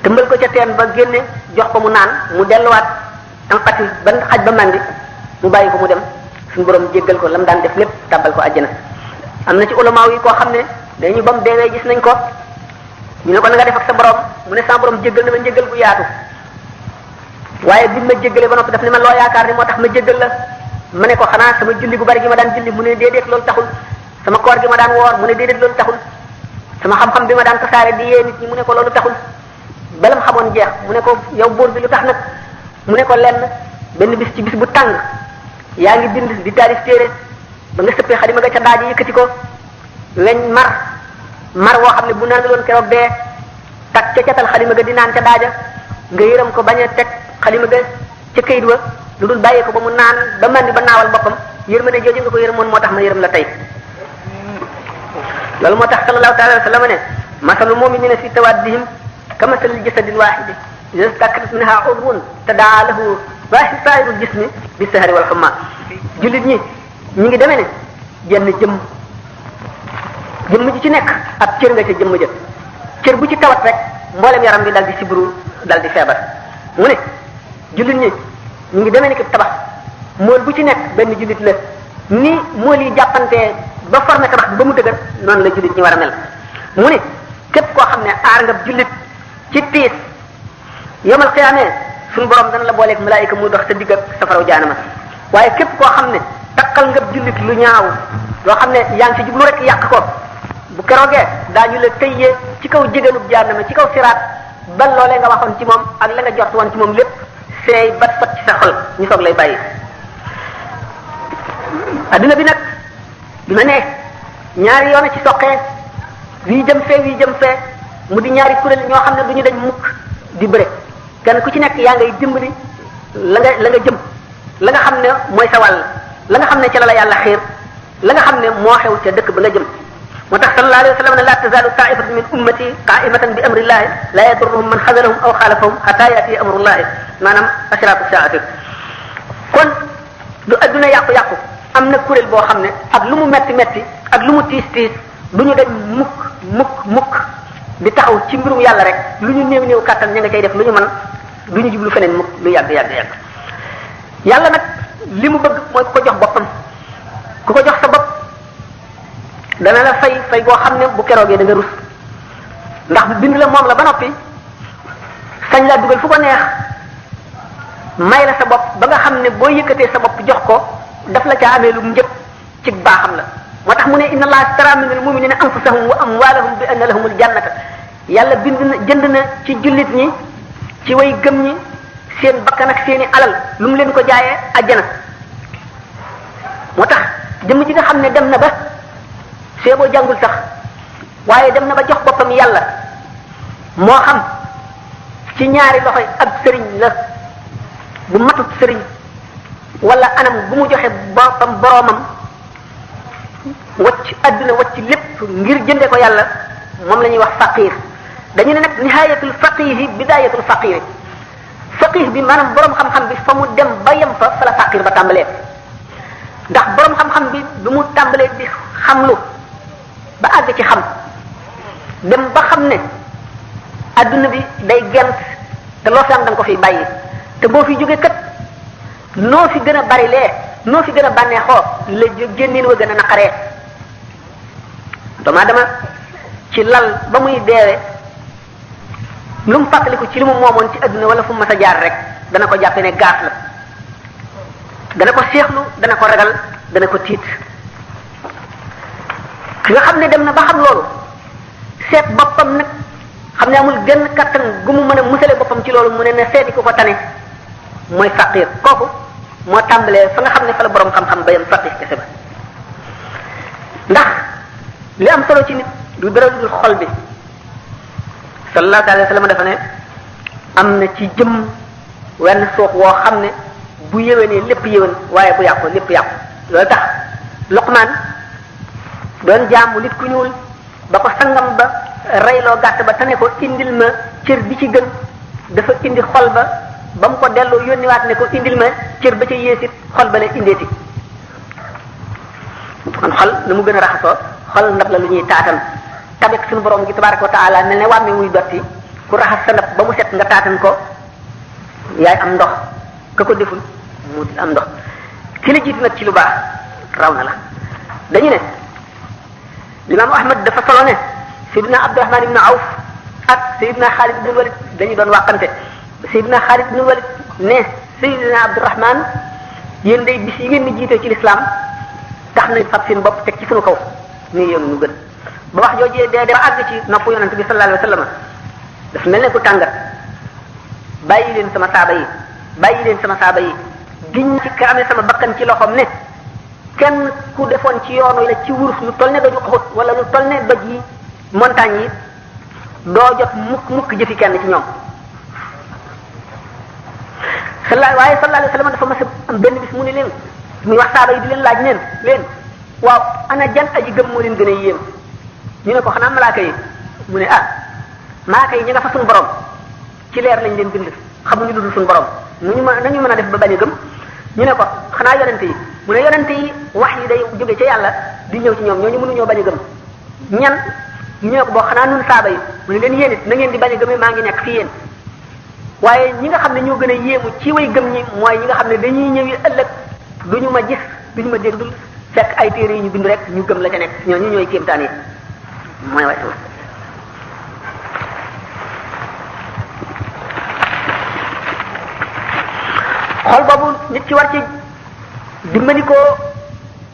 tëmbal ko ca teen ba génne jox ko mu naan mu delluwaat anqati ba xaj ba màndi mu bàyyi ko mu dem suñu borom jéggal ko lam daan def lépp tàbbal ko àjjana am na ci ulamaaw yi koo xam ne dañu ba mu deewee gis nañ ko ñu ne ko na nga def ak sa borom mu ne sa borom jéggal na ma njéggal bu yaatu waaye bi ma jéggalee ba noppi daf ne ma loo yaakaar ni moo tax ma jéggal la ma ne ko xanaa sama julli gu bari gi ma daan julli mu ne déedéet loolu taxul sama koor gi ma daan woor mu ne déedéet loolu taxul sama xam-xam bi ma daan tasaare di yee nit ñi mu ne ko loolu taxul balam xamoon jeex mu ne ko yow buur bi lu tax nag mu ne ko lenn benn bis ci bis bu tàng yaa ngi bind di taalif téere ba nga sëppee xalima nga ca daaji yëkkati ko weñ mar woo xam ne bu naan loon keroog dee tak ca catal xalima ga di naan ca daaja nga yërëm ko bañ a teg xalima ga ca kayit wa lu dul bàyyee ko ba mu naan ba mandi ba naawal boppam yërmande jooju nga ko yërëmoon moo tax ma yërëm la tey loolu moo tax sallallahu taala wa sallam ne masalul mu'minina fi tawaddihim kamasalil jasadil wahidi idha istakrat minha udwun tadaa lahu saa'irul jismi bis sahari wal humma jullit ñi ñu ngi demee ne jenn jëmm ji ci nekk ab cër nga ca jëmm ja cër bu ci tawat rek mboolem yaram bi dal di sibru dal di feebar mu ne jullit ñi ñu ngi demee ni ki tabax mool bu ci nekk benn jullit la ni mool yi jàppantee ba formé tabax bi ba mu dëgër noonu la jullit ñi war a mel mu ne képp koo xam ne aar nga jullit ci tiis yomal xiyaamee suñu borom dana la booleeg malaayika muy dox sa digg ak safaraw jaanama waaye képp koo xam ne takkal nga jullit lu ñaaw loo xam ne yaa ngi ci jublu rek yàq ko bu keroogee daañu la tëyyee ci kaw jégéenub jaanama ci kaw siraat ba loolee nga waxoon ci moom ak la nga jot woon ci moom lépp seey bat fat ci sa xol ñu soog lay bàyyi adduna bi nag bi ma nee ñaari yoon a ci soqee wii jëm fee mu di ñaari kuréel ñoo xam ne du ñu dañ mukk di bëre kenn ku ci nekk yaa ngay dimbali la nga jëm la nga xam ne mooy sa wàll la nga xam ne ca la yàlla xiir la nga xam ne moo xew ca dëkk ba nga jëm moo tax sallallahu alayhi wa sallam ne la tazalu taifatu min ummati qaimatan bi amrillahi la yadurruhum man xazalahum aw xaalafahum xata yaati amrullahi maanaam ashratu saati kon du adduna yàqu-yàqu am na kuréel boo xam ne ak lu mu metti ak lu mu tiis du ñu dañ mukk di taxaw ci mbirum yàlla rek lu ñu néew kàttan ña nga cay def lu ñu mën du ñu jublu feneen mukk lu yàgg yàlla nag li mu bëgg mooy ku ko jox boppam ku ko jox sa bopp dana la fay goo xam ne bu keroogee da nga rus ndax bind la moom la ba noppi sañ laa dugal fu ko neex may la sa bopp ba nga xam ne boo yëkkatee sa bopp jox ko daf la caa amee lu njëkk ci baaxam la moo tax mu ne inna allaha istara minal mu'minina anfusahum wa amwalahum bi anna lahumul jannata yàlla jënd na ci jullit ñi ci way gëm ñi seen bakkan ak seeni alal lu mu leen ko jaayee àjjana moo tax jëmm ji nga xam ne dem na ba see boo jàngul sax waaye dem na ba jox boppam yàlla moo xam ci ñaari loxoy ab sëriñ la bu matut sëriñ wala anam bu mu joxe boppam boroomam wacc adduna wacc lépp ngir jënde ko yàlla moom la ñuy wax faqir dañu ne nag nihayatul faqih bidayatul faqir faqih bi maanaam borom xam-xam bi fa mu dem ba yem fa la faqir ba tàmbalee ndax borom xam-xam bi du mu tàmbalee di xamlu ba àgg ci xam dem ba xam ne adduna bi day gent te loo fi am da nga ko fiy bàyyi te boo fi jógee kat noo fi gën a bari lee noo fi gën a bànneexoo la génneen wa gën a naqaree doomu aadama ci lal ba muy deewe lu mu fàttaliku ci li mu moomoon ci adduna wala fu mu mas a jaar rek dana ko jàppe ne gaas la dana ko seexlu dana ko ragal dana ko tiit ki nga xam ne dem na ba xam loolu seet boppam nag xam ne amul genn kattan gu mu mën a musale boppam ci loolu mu ne na seeti ku ko tane mooy faqir kooku moo tàmbalee fa nga xam ne fa la borom xam-xam ba yam faqih kese ba ndax li am solo ci nit du dara dul xol bi sallallahu alayhi wa sallam dafa ne am na ci jëm wenn suux woo xam ne bu yéwénee lépp yéwén waaye bu yàqu lépp yàqu loolu tax Luqmaan doon jaamu nit ku ñuul ba ko sangam ba reyloo gàtt ba tane ko indil ma cër bi ci gën dafa indi xol ba mu ko delloo yónniwaat ne ko indil ma cër ba ca yéesit xol ba la indeeti kon xol na mu gën a raxasoo xol ndab la lu ñuy taatan tabek suñu borom gi tabaraka wa taala mel ne wàmme muy dotti ku raxas sa ndab ba mu set nga taatan ko yaay am ndox ka ko deful mu am ndox ki la jiitu nag ci lu baax raw na la dañu ne Imam Ahmad dafa solo ne Seydina Abdurahman ibn Awf ak Seydina Xaalid ibn Walid dañu doon wàqante Seydina Xaalid ibn Walid ne Seydina Abdurahman yéen day bis yi ngeen ni jiite ci lislaam tax nañ fab seen bopp teg ci sunu kaw nii yoonu ñu gën ba wax joojee dee ba àgg ci nopp yonent bi sallallahu alayhi wa sallam daf mel ne ku tàngat bàyyi leen sama saaba yi bàyyi leen sama saaba yi giñ ci ka amee sama bakkan ci loxoom ne kenn ku defoon ci yoonu la ci wurus lu toll ne doju xut wala lu toll ne doj yi montagne yi doo jot mukk jëfi kenn ci ñoom waaye sallallahu alayhi wa sallam dafa mas a am benn bis mu ne leen muy wax saaba yi di leen laaj leen waaw ana jan aji gëm moo leen gën a yéem ñu ne ko xanaa malaaka yi mu ne malaaka yi ñi nga fa suñu borom ci leer lañ leen bind xamuñu lu dul suñu borom nañu mën a def ba bañ a gëm ñu ne ko xanaa yonente yi mu ne yonente yi wax yi day jóge ca yàlla di ñëw ci ñoom ñooñu mënuñoo bañ a gëm ñan ñu ne ko boo xanaa nun saaba yi mu ne leen yéen it na ngeen di bañ a gëmee maa ngi nekk fi yéen waaye ñi nga xam ne ñoo gën a yéemu ci way gëm ñi mooy ñi nga xam ne dañuy ñëwi ëllëg duñu ma gis duñu ma dégg dul fekk ay téere yi ñu bind rek ñu gëm la ca nekk ñooñu ñooy kéemtaan yi mooy way xol boobu nit ci war ci dimbali ko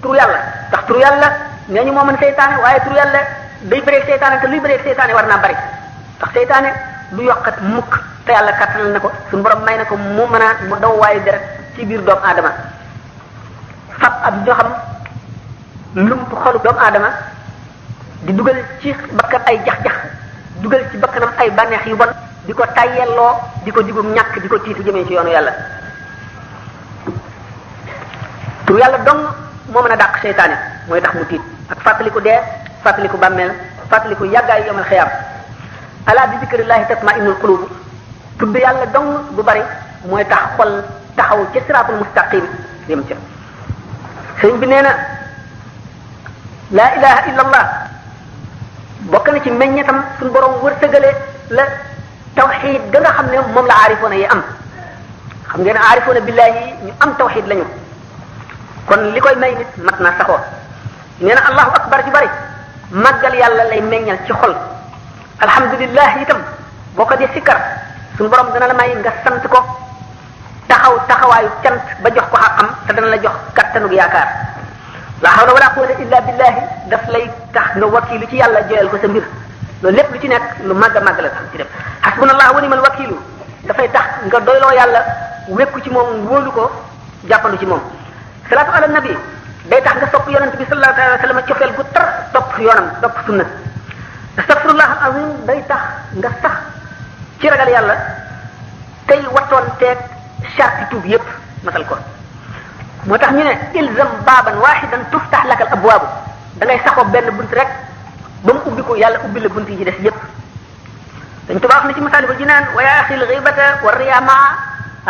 turu yàlla ndax turu yàlla nee ñu moo mën seytaane waaye turu yàlla day bëreeg seytaane te luy bëreeg seytaane war naa bari ndax seytaane du yokkat mukk te yàlla kattanal na ko suñu borom may na ko mu mën a mu daw waayu deret ci biir doomu aadama fab ab ñoo xam lump xolu doomu aadama di dugal ci bakkan ay jax-jax dugal ci bakkanam ay bànneex yu bon di ko tayyelloo di ko digum ñàkk di ko tiitu jëmee ci yoonu yàlla tur yàlla dong moo mën a dàq seytaane mooy tax mu tiit ak fàttaliku dee fàttaliku bàmmeel fàttaliku yàggaayu yomal xiyaam ala bi zikrillahi tatma'innul qulub tudd yàlla dong bu bari mooy tax xol taxaw ci siraatul mustaqim yem ca sëriñ bi nee na laa ilaha illa allah bokk na ci meññetam suñu borom wërsëgale la tawxid ga nga xam ne moom la aarifoona yi am xam ngeen aarifoona billahi ñu am tawxid lañu kon li koy may nit mat na saxoo nee na allahu akbar ju bari màggal yàlla lay meññal ci xol alhamdulillah itam boo ko dee sikkar suñu borom dana la may nga sant ko taxawaayu cant ba jox ko xaqam te dana la jox kattanug yaakaar la hawla wala quwwata illa billahi daf lay tax nga wakiilu ci yàlla joyal ko sa mbir loolu lépp lu ci nekk lu màgg a màgg la tax ci def hasbunallahu wa ni'mal wakiilu dafay tax nga doyloo yàlla wekku ci moom wóolu ko jàppandu ci moom salaatu ala nabi day tax nga sopp yonent bi sallallahu alayhi wa sallam cofeel gu tar topp yoonam topp sunna astaghfirullah azim day tax nga sax ci ragal yàlla tey wattoon teeg charte tuub yépp matal ko moo tax ñu ne ilzam baaban wahidan tuftax lakal abwaabu da ngay saxoo benn bunt rek ba mu ubbi ko yàlla ubbi la bunt yi ci des yépp dañ tubaab na ci Masaalikul Jinaan wa yaa axil ghibata wa riya maa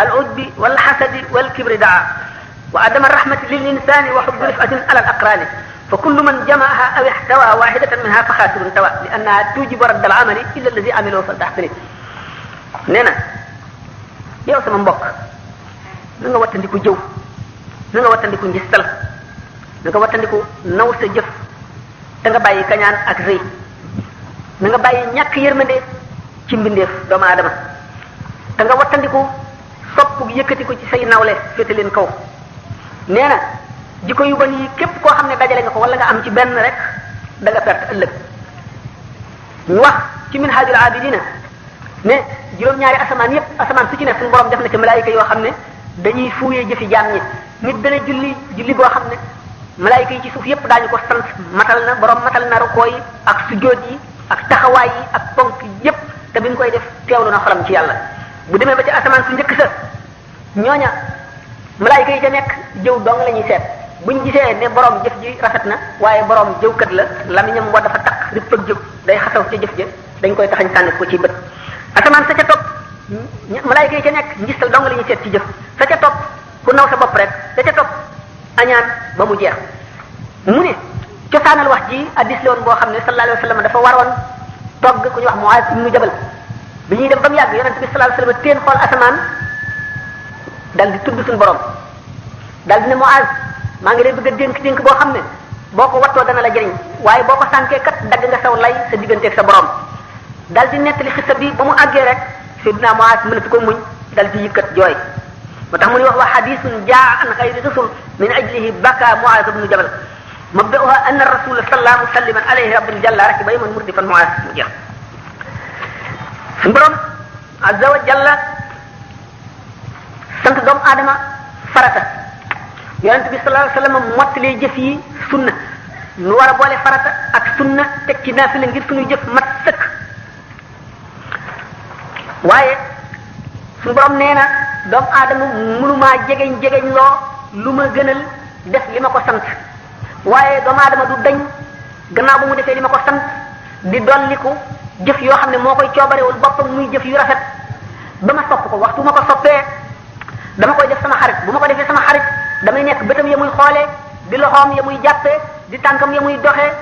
al ujbi wal hasadi wal kibri daa wa adama rahmati lil insani wa hubbi rifatin ala al aqrani fa kullu man jamaaha aw ihtawa wahidatan minha fa xaasirun tawa li annaha tujibu radd al amali illa alladi amilahu fal taxsini nee na yow sama mbokk na nga wattandiku jëw na nga wattandiku njistal na nga wattandiku naw sa jëf te nga bàyyi kañaan ak rëy na nga bàyyi ñàkk yërmande ci mbindeef doomu aadama te nga wattandiku sopp yëkkati ko ci say nawle féete leen kaw nee na jikko yu bon yi képp koo xam ne dajale nga ko wala nga am ci benn rek da nga perte ëllëg ñu wax ci minhajul abidina ne juróom-ñaari asamaan yépp asamaan su ci ne suñu borom def na ci malaayika yoo xam ne dañuy fuuyee jëfi jaam ñi nit dana julli boo xam ne malaayika yi ci suuf yépp daañu ko sant matal na borom matal na rukoo yi ak sujjóot yi ak taxawaay yi ak ponk yépp te bi mu koy def teewlu na xolam ci yàlla bu demee ba ci asamaan su njëkk sa ñooña malaayika yi ca nekk jëw dong la ñuy seet buñ gisee ne borom jëf ji rafet na waaye borom jëwkat la lamiñam wa dafa takk ripp ak jëw day xasaw ca jëf ja dañ koy taxañ sànni ko ci bët asamaan sa ca topp malaayika yi ca nekk ngistal dong la ñuy seet ci jëf sa ca topp ku naw sa bopp rek sa ca topp añaan ba mu jeex mu ne cosaanal wax ji addis la woon boo xam ne sallallahu alayhi wa sallam dafa waroon togg ku ñu wax Muaz ibnu Jabal bi ñuy dem ba mu yàgg yonent bi sallallahu alayhi wa sallam teen xool asamaan dal di tudd suñu borom dal di ne Muaz maa ngi lay bëgg a dénk boo xam ne boo ko wattoo dana la jëriñ waaye boo ko sànkee kat dagg nga saw lay sa digganteeg sa borom dal di nettali xissa bi ba mu àggee rek Seydina Muaz mënatu ko muñ dal di yëkkat jooy moo tax mu ni wax wa hadithun jaa an xayri rasul min ajlihi baka Muaz ibnu Jabal mabda'uha anna rasul sallallahu musalliman alayhi rabbin jalla rakiba yawman murdifan Muaz mu jeex suñu borom azza wa jalla sant doomu aadama farata yonent bi sallallahu alayhi wa sallam mottalee jëf yi sunna nu war a boole farata ak sunna teg ci naafila ngir suñuy jëf mat sëkk waaye suñu borom nee na doomu aadama mënumaa jegeñ loo lu ma gënal def li ma ko sant waaye doomu aadama du dañ gannaaw ba mu defee li ma ko sant di dolliku jëf yoo xam ne moo koy coobarewul boppam muy jëf yu rafet ba ma sopp ko waxtu ma ko soppee dama koy def sama xarit bu ma ko defee sama xarit damay nekk bëtam ya muy xoolee di loxoom ya muy jàppee di tànkam ya muy doxee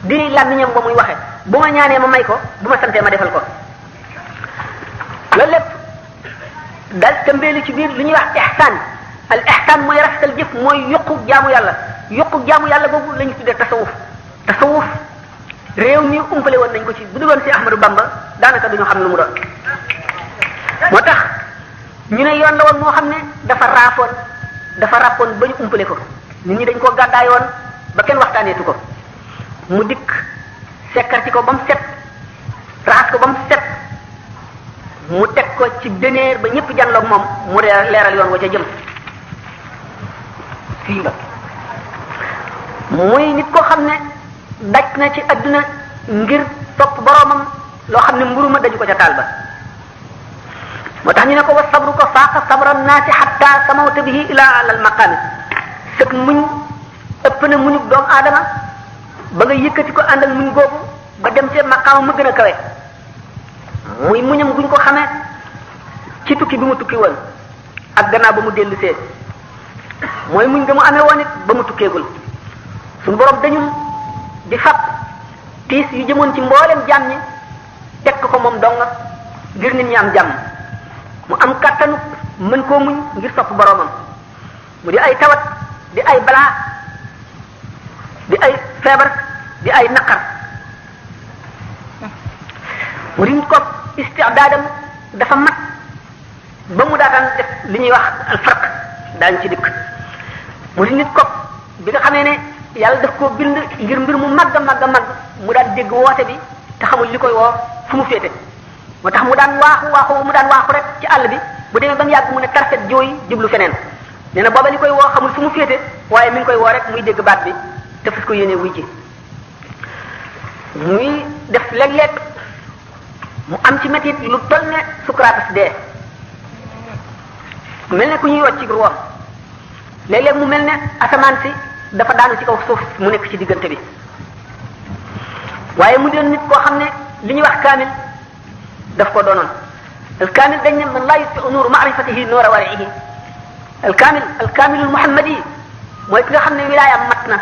di làmmiñam ba muy waxe bu ma ñaanee ma may ko bu ma santee ma defal ko loolu lépp dal tëmbeelu ci biir lu ñuy wax ihsaan al ihsaan mooy rafetal jëf mooy yokku jaamu yàlla boobu la ñu tuddee tasawuf réew mi umpale woon nañ ko ci bu dul woon si Ahmadou Bamba daanaka duñu xam lu mu doon moo tax ñu ne yoon la woon moo xam ne dafa ràppoon ba ñu umpale ko nit ñi dañ koo gàddaayoon ba kenn waxtaaneetu ko mu dikk sekkarti ko ba mu set raxas ko ba mu set mu teg ko ci dëneer ba ñëpp janloog moom mu leeral yoon wa ca jëm fii la muy nit koo xam ne daj na ci adduna ngir topp boroomam loo xam ne mburu ma daju ko ca taal ba moo tax ñu ne ko wa sabru ko faaqa sabra naasi hatta samawta bihi ila alal maqaami sëg muñ ëpp na muñu doomu aadama ba nga yëkkati ko àndal muñ googu ba dem ci maqaama ma gën a kawe muy muñam guñ ko xamee ci tukki bi mu tukki woon ak gannaaw ba mu dellu see mooy muñ nga mu amee woon it ba mu tukkeegul suñu borom dañul di fab tiis yu jëmoon ci mboolem jàmm ñi teg ko moom dong ngir nit ñi am jàmm mu am kattanu mën koo muñ ngir topp boromam mu di ay tawat di ay balaa di ay feebar di ay naqar mu di nit ko istidaadam dafa mat ba mu daataan def li ñuy wax al farq daañu ci dikk mu di nit ko bi nga xamee ne yàlla daf koo bind ngir mbir mu màgg mu daan dégg woote bi te xamul li koy woo fu mu féete moo tax mu daan waaxu rek ci àll bi bu demee ba mu yàgg mu ne tarset jooy jublu feneen nee na booba li koy woo xamul fu mu féete waaye mi ngi koy woo rek muy dégg baat bi te fas ko yéene wuy ji muy def léeg-léeg mu am ci métit lu toll ne sukraatas dee mel ne ku ñuy wàcc ci ruwam léeg-léeg mu mel ne asamaan si dafa daanu ci kaw suuf mu nekk ci diggante bi waaye mu doon nit koo xam ne li ñuy wax kaamil daf ko doonoon alkaamil dañ ne man laa yutfi'u nuuru ma'rifatihi nuura wari'ihi alkaamilul muhammadi mooy ki nga xam ne wilaayam mat na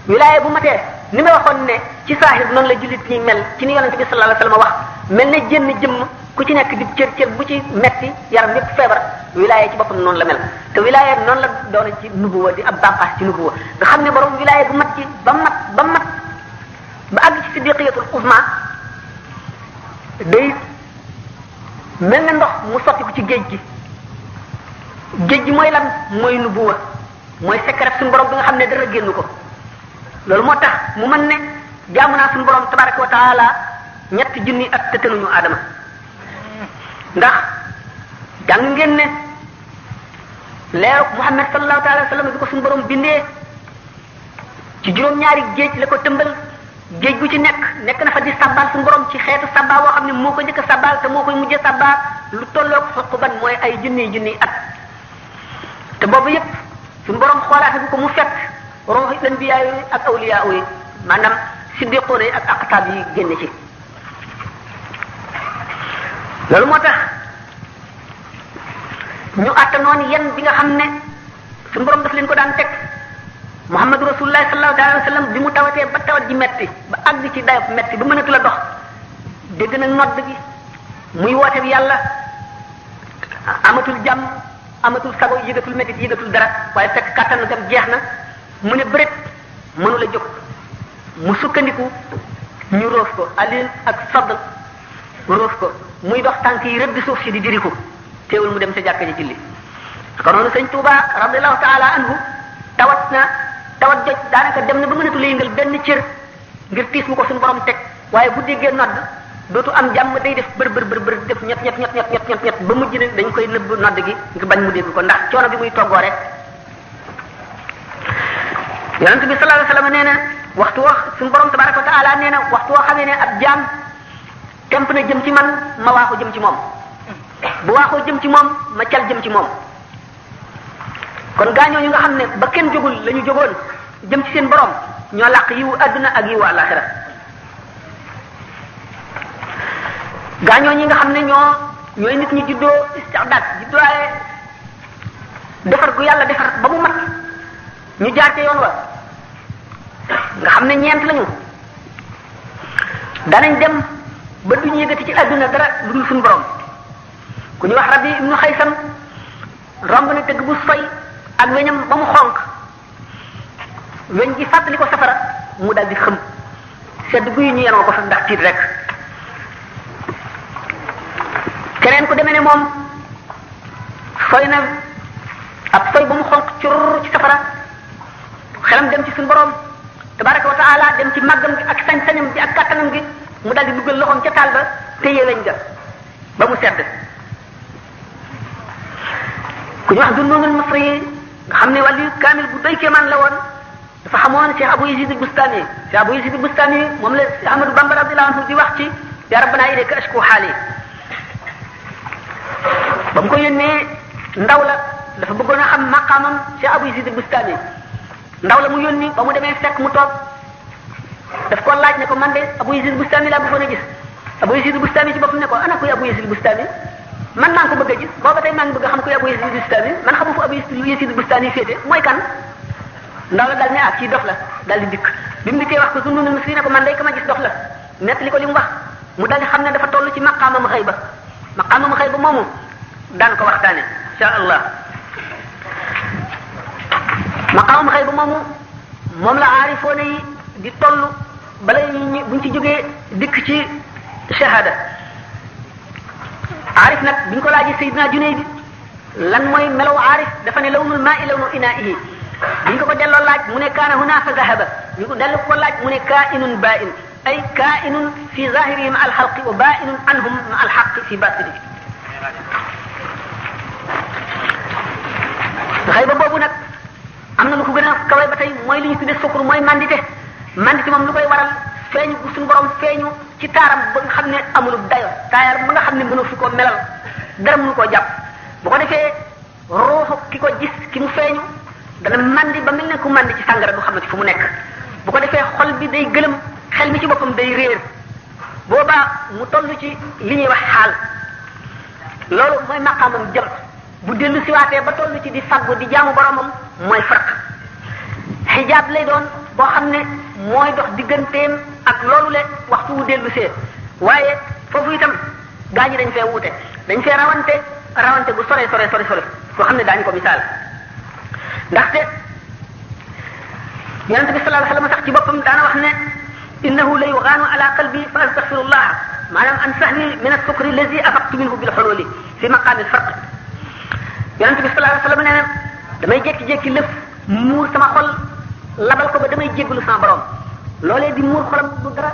wilaaya bu matee ni ma waxoon ne ci saahir noonu la jullit ñi mel ci ni yonente bi sallallahu alayhi wasallam wax mel ne jënn jëmm ku ci nekk di cër bu ci metti yaram yépp feebar wilaaya ci boppam noonu la mel te wilaaya noonu la doon ci nubuwa di ab bànqaas ci nubuwa nga xam ne borom wilaaya bu mat ci ba àgg ci siddiqiyatul uzma day mel ne ndox mu sotti ko ci géej gi mooy lan mooy nubuwa mooy secret suñu borom bi nga xam ne dara génn ko loolu moo tax mu mën ne jaamu naa suñu borom tabaraka wa taala ñetti junni at te tënuñu aadama ndax jàng ngeen ne leeru Muhammad sallallahu alayhi wa sallam bi ko suñu borom bindee ci juróom-ñaari géej la ko tëmbal géej gu ci nekk na fa di sabbal suñu borom ci xeetu sabbal boo xam ne moo ko njëkk a sabbal te moo koy mujjee sabbal lu tolloog xuquban mooy ay junni at te boobu yépp suñu borom xoolaate bu ko mu fekk ruuxi anbiya yi ak awliya yi maanaam siddiqoona yi ak aqtaab yi génn ci loolu moo tax ñu attanoon yen bi nga xam ne suñu borom daf leen ko daan teg Muhammadu Rasulullah sallallahu alayhi wa sallam bi mu tawatee ba tawat ji metti ba àgg ci dayop metti ba mënatu la dox dégg na nodd gi muy woote bi yàlla amatul jàmm amatul sago yëgatul métti yëgatul dara waaye fekk kàttan gam jeex na mu ne bëret mënu la jóg mu sukkandiku ñu roof ko alin ak sodd roof ko muy dox tànk yi rëdd suuf si di diriku teewul mu dem sa jàkka ji julli kon noonu sëñ Tuuba radiyallahu taala anhu tawat joj daanaka dem na ba mënatu la yëngal benn cër ngir tiis mu ko suñu borom teg waaye bu déggee nodd dootu am jàmm day def bër def ñett ba mujj ne dañ koy nëbb nodd gi ngir bañ mu dégg ko ndax coono bi muy toggoo rek yonent bi sallallahu alayhi wasallam nee na waxtu wax suñu borom tabaraka wa taala nee na waxtu woo xamee ne ab jaam temp na jëm ci man ma waaxu jëm ci moom bu waaxoo jëm ci moom ma cal jëm ci moom kon gaañoo ñu nga xam ne ba kenn jógul la ñu jógoon jëm ci seen borom ñoo làq yiwu àdduna ak yiwu àllaxira gaañoo ñi nga xam ne ñooy nit ñi juddoo istidaad juddooye defar gu yàlla defar ba mu mat ñu jaar ca yoon wa nga xam ne ñeent lañu danañ dem ba duñu yëgati ci àdduna dara lu dul suñu borom ku ñu wax Rabi ibnu Xaysam romb na tëgg bu soy ak weñam ba mu xonq weñ gi fàttali ko safara mu dal di xëm sedd guy ñu yenoo ko fa ndax tiit rek keneen ku demee ne moom soy na ab soy ba mu xonq cur ci safara xelam dem ci suñu borom tabaraka wa taala dem ci màggam gi ak sañ-sañam gi ak kàttanam gi mu dal di duggal loxoom ca taal ba téye weñ ga ba mu sedd ku ñu wax Dunnunul Misri yi nga xam ne wàllu kaamil bu doy kéemaan la woon dafa xamoon Cheikh Abou Yazid al-Bustami Cheikh Abou Yazid al-Bustami moom la Ahmadou Bamba radiyallahu anhu di wax ci ya rabbana ilayka ashku haali ba mu ko yónnee ndaw la dafa bëggoon a xam maqaamam Cheikh Abou Yazid al-Bustami ndaw la mu yónni ba mu demee fekk mu toog daf ko laaj ne ko man de Abou Yazid al-Bustami laa bëggoon a gis Abou Yazid al-Bustami ci boppam ne ko ana kuy Abou Yazid al-Bustami man maa ngi ko bëgg a gis booba tey maa ngi bëgg a xam kuy Abou Yazid al-Bustami man xamu fu Abou Yazid al-Bustami féete mooy kan ndaw la dal ne kii dof la dal di dikk bi mu dikkee wax ko Dunnunul Misri ne ko man day ka ma gis dof la nettali ko li mu wax mu dal di xam ne dafa toll ci maqaamam xëyba moomu daan ko waxtaane insha allah maqaamam xëyba moomu moom la aarifoone yi di toll bala ñu buñ ci jógee dikk ci shahada aarif nag biñ ko laajee Seydina Junayd lan mooy melaw aarif dafa ne lawnul maa'i lawnu inaa'ihi biñ ko delloo laaj mu ne kaana huna fa zahaba ñu ko dellu ko laaj mu ne kaa'inun baa'in ay kaa'inun fi zahirihi ma al-xalqi wa baa'inun anhum ma al-xaqqi fi baatinihi xëyba boobu nag am na lu ko gën a kawe ba tey mooy li ñu tuddee sukkur mooy mandité moom lu koy waral feeñu bu suñu borom feeñu ci taaram ba nga xam ne amul dayo taayar ba nga xam ne mënoo fi koo melal dara mënu koo jàpp bu ko defee ruuxu ki ko gis ki mu feeñu dana mandi ba mel ne ku mandi ci sàngara du xamati fu mu nekk bu ko defee xol bi day gëlëm xel mi ci boppam day réer boobaa mu toll ci li ñuy wax xaal loolu mooy maqaamam jëm bu dellu siwaatee ba toll ci di faggu di jaamu boromam mooy farq xijaab lay doon boo xam ne mooy dox digganteem ak loolu le waxtu wu dellu see waaye foofu itam gaa ñi dañ fee wuute dañ fee rawante bu sore soo xam ne daañu ko misaal ndaxte yonent bi sallallahu alayhi wasallam sax ci boppam daana wax ne innahu la yugaanu ala qalbi fa astaghfirullah maanaam an sahli min as-sukri allazi afaqtu minhu bil hululi fi maqaami al-farq yonent bi sallallahu alayhi wasallam nee na damay jékki-jékki lëf muur sama xol labal ko ba damay jéggalu sama borom loolee di muur xolam du dara